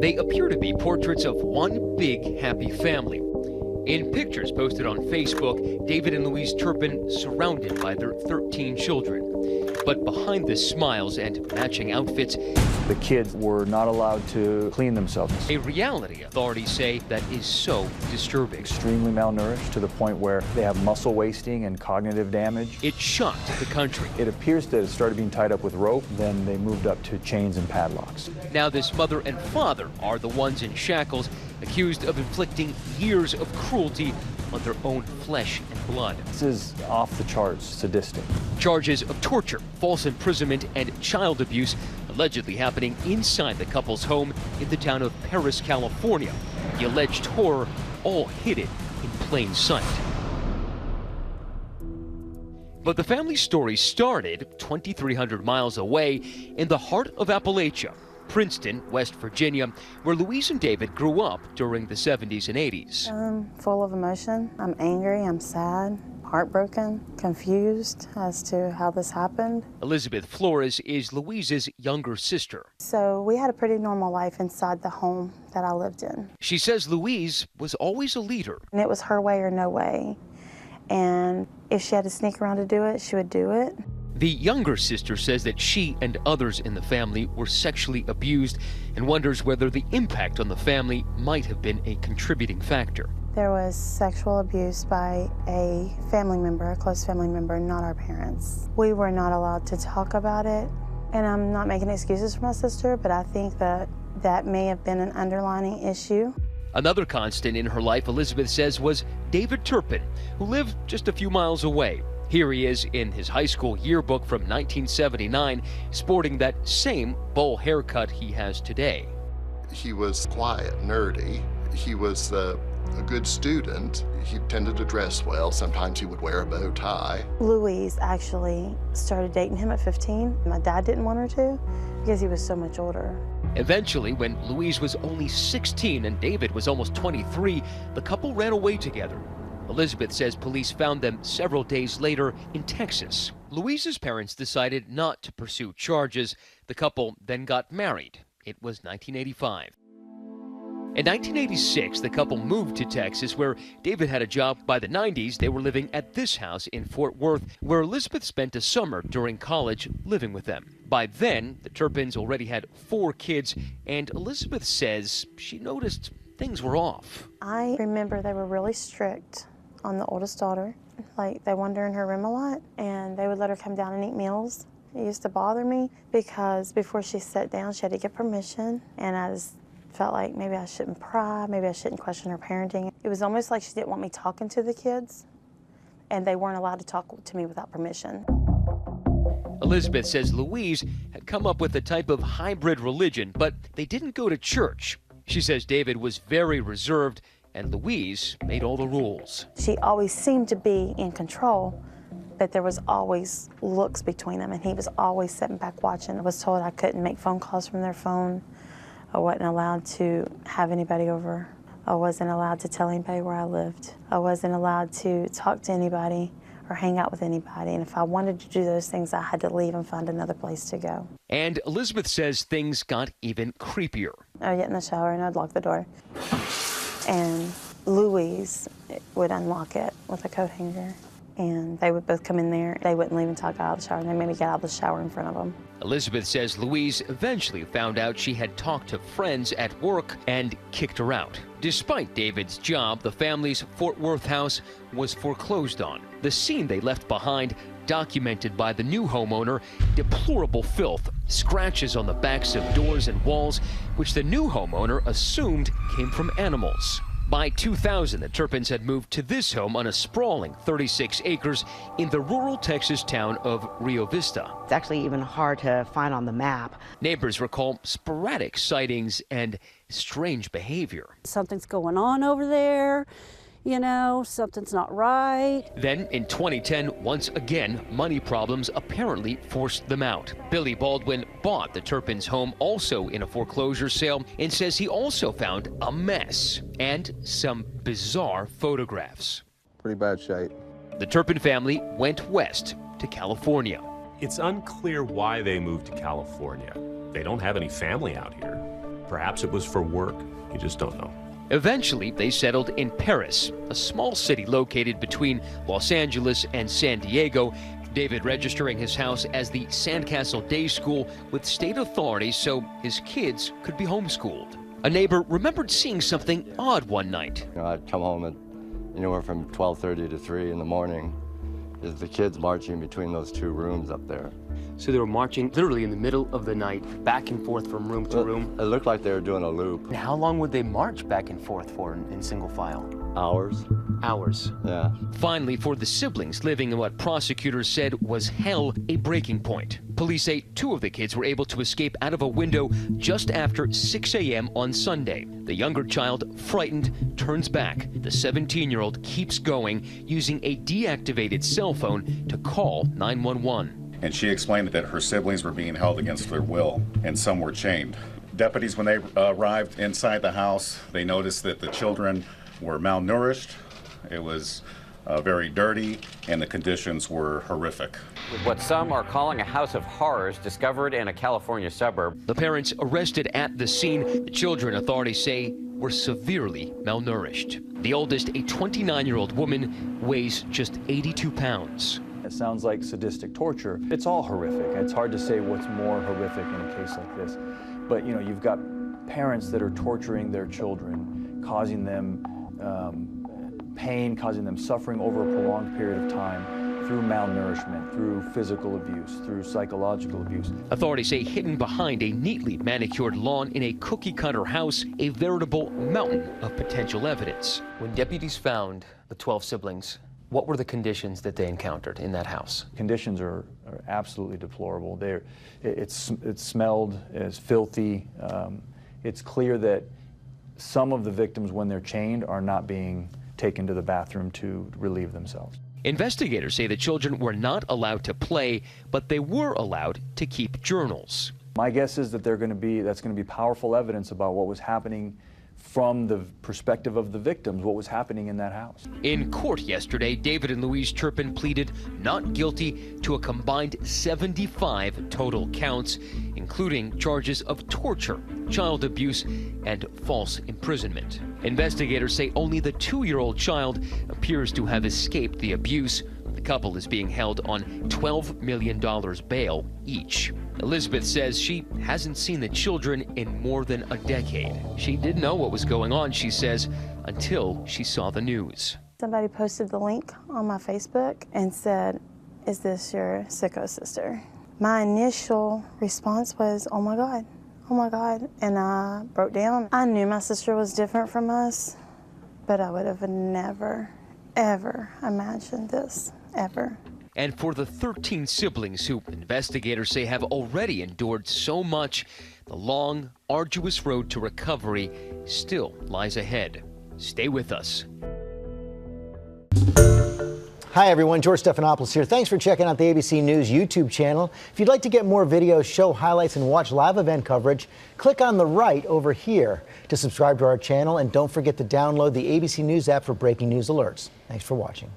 They appear to be portraits of one big, happy family. In pictures posted on Facebook, David and Louise Turpin surrounded by their 13 children. But behind the smiles and matching outfits, the kids were not allowed to clean themselves. A reality authorities say that is so disturbing. Extremely malnourished to the point where they have muscle wasting and cognitive damage. It shocked the country. It appears that it started being tied up with rope, then they moved up to chains and padlocks. Now this mother and father are the ones in shackles, accused of inflicting years of cruelty on their own flesh and blood. This is off the charts sadistic. Charges of torture, false imprisonment, and child abuse allegedly happening inside the couple's home in the town of Paris, California. The alleged horror all hidden in plain sight. But the family story started 2,300 miles away in the heart of Appalachia, Princeton, West Virginia, where Louise and David grew up during the 70s and 80s. I'm full of emotion. I'm angry, I'm sad, heartbroken, confused as to how this happened. Elizabeth Flores is Louise's younger sister. So we had a pretty normal life inside the home that I lived in. She says Louise was always a leader. And it was her way or no way. And if she had to sneak around to do it, she would do it. The younger sister says that she and others in the family were sexually abused and wonders whether the impact on the family might have been a contributing factor. There was sexual abuse by a family member, a close family member, not our parents. We were not allowed to talk about it. And I'm not making excuses for my sister, but I think that that may have been an underlying issue. Another constant in her life, Elizabeth says, was David Turpin, who lived just a few miles away. Here he is in his high school yearbook from 1979, sporting that same bowl haircut he has today. He was quiet, nerdy. He was a good student. He tended to dress well. Sometimes he would wear a bow tie. Louise actually started dating him at 15. My dad didn't want her to because he was so much older. Eventually, when Louise was only 16 and David was almost 23, the couple ran away together. Elizabeth says police found them several days later in Texas. Louise's parents decided not to pursue charges. The couple then got married. It was 1985. In 1986, the couple moved to Texas, where David had a job. By the 90s, they were living at this house in Fort Worth, where Elizabeth spent a summer during college living with them. By then, the Turpins already had 4 kids, and Elizabeth says she noticed things were off. I remember they were really strict on the oldest daughter. Like, they wandered in her room a lot, and they would let her come down and eat meals. It used to bother me because before she sat down, she had to get permission, and I just felt like maybe I shouldn't pry, maybe I shouldn't question her parenting. It was almost like she didn't want me talking to the kids, and they weren't allowed to talk to me without permission. Elizabeth says Louise had come up with a type of hybrid religion, but they didn't go to church. She says David was very reserved, and Louise made all the rules. She always seemed to be in control, but there was always looks between them, and he was always sitting back watching. I was told I couldn't make phone calls from their phone. I wasn't allowed to have anybody over. I wasn't allowed to tell anybody where I lived. I wasn't allowed to talk to anybody or hang out with anybody. And if I wanted to do those things, I had to leave and find another place to go. And Elizabeth says things got even creepier. I would get in the shower and I'd lock the door. And Louise would unlock it with a coat hanger. And they would both come in there. They wouldn't leave until I got out of the shower, and they made me get out of the shower in front of them. Elizabeth says Louise eventually found out she had talked to friends at work and kicked her out. Despite David's job, the family's Fort Worth house was foreclosed on. The scene they left behind, documented by the new homeowner, deplorable filth, scratches on the backs of doors and walls, which the new homeowner assumed came from animals. By 2000, the Turpins had moved to this home on a sprawling 36 acres in the rural Texas town of Rio Vista. It's actually even hard to find on the map. Neighbors recall sporadic sightings and strange behavior. Something's going on over there. You know, something's not right. Then in 2010, once again, money problems apparently forced them out. Billy Baldwin bought the Turpins' home also in a foreclosure sale and says he also found a mess and some bizarre photographs. Pretty bad shape. The Turpin family went west to California. It's unclear why they moved to California. They don't have any family out here. Perhaps it was for work. You just don't know. Eventually, they settled in Paris, a small city located between Los Angeles and San Diego. David registering his house as the Sandcastle Day School with state authorities so his kids could be homeschooled. A neighbor remembered seeing something odd one night. I'd come home at anywhere from 12:30 to 3 in the morning. Is the kids marching between those two rooms up there. So they were marching literally in the middle of the night, back and forth from room to room? It looked like they were doing a loop. And how long would they march back and forth for in single file? Hours. Hours. Yeah. Finally, for the siblings living in what prosecutors said was hell, a breaking point. Police say 2 of the kids were able to escape out of a window just after 6 a.m. on Sunday. The younger child, frightened, turns back. The 17-year-old keeps going, using a deactivated cell phone to call 911. And she explained that her siblings were being held against their will, and some were chained. Deputies, when they arrived inside the house, they noticed that the children were malnourished. It was very dirty, and the conditions were horrific. What some are calling a house of horrors discovered in a California suburb. The parents arrested at the scene. The children, authorities say, were severely malnourished. The oldest, a 29-year-old woman, weighs just 82 pounds. It sounds like sadistic torture. It's all horrific. It's hard to say what's more horrific in a case like this. But you know, you've got parents that are torturing their children, causing them pain, causing them suffering over a prolonged period of time through malnourishment, through physical abuse, through psychological abuse. Authorities say hidden behind a neatly manicured lawn in a cookie-cutter house, a veritable mountain of potential evidence. When deputies found the 12 siblings, what were the conditions that they encountered in that house? Conditions are absolutely deplorable. It smelled as filthy. It's clear that some of the victims, when they're chained, are not being taken to the bathroom to relieve themselves. Investigators say the children were not allowed to play, but they were allowed to keep journals. My guess is that that's going to be powerful evidence about what was happening from the perspective of the victims, what was happening in that house. In court yesterday, David and Louise Turpin pleaded not guilty to a combined 75 total counts, including charges of torture, child abuse, and false imprisonment. Investigators say only the 2-year-old child appears to have escaped the abuse. The couple is being held on $12 million bail each. Elizabeth says she hasn't seen the children in more than a decade. She didn't know what was going on, she says, until she saw the news. Somebody posted the link on my Facebook and said, "Is this your sicko sister?" My initial response was, "Oh my God, oh my God," and I broke down. I knew my sister was different from us, but I would have never, ever imagined this, ever. And for the 13 siblings who investigators say have already endured so much, the long, arduous road to recovery still lies ahead. Stay with us. Hi everyone, George Stephanopoulos here. Thanks for checking out the ABC News YouTube channel. If you'd like to get more videos, show highlights, and watch live event coverage, click on the right over here to subscribe to our channel, and don't forget to download the ABC News app for breaking news alerts. Thanks for watching.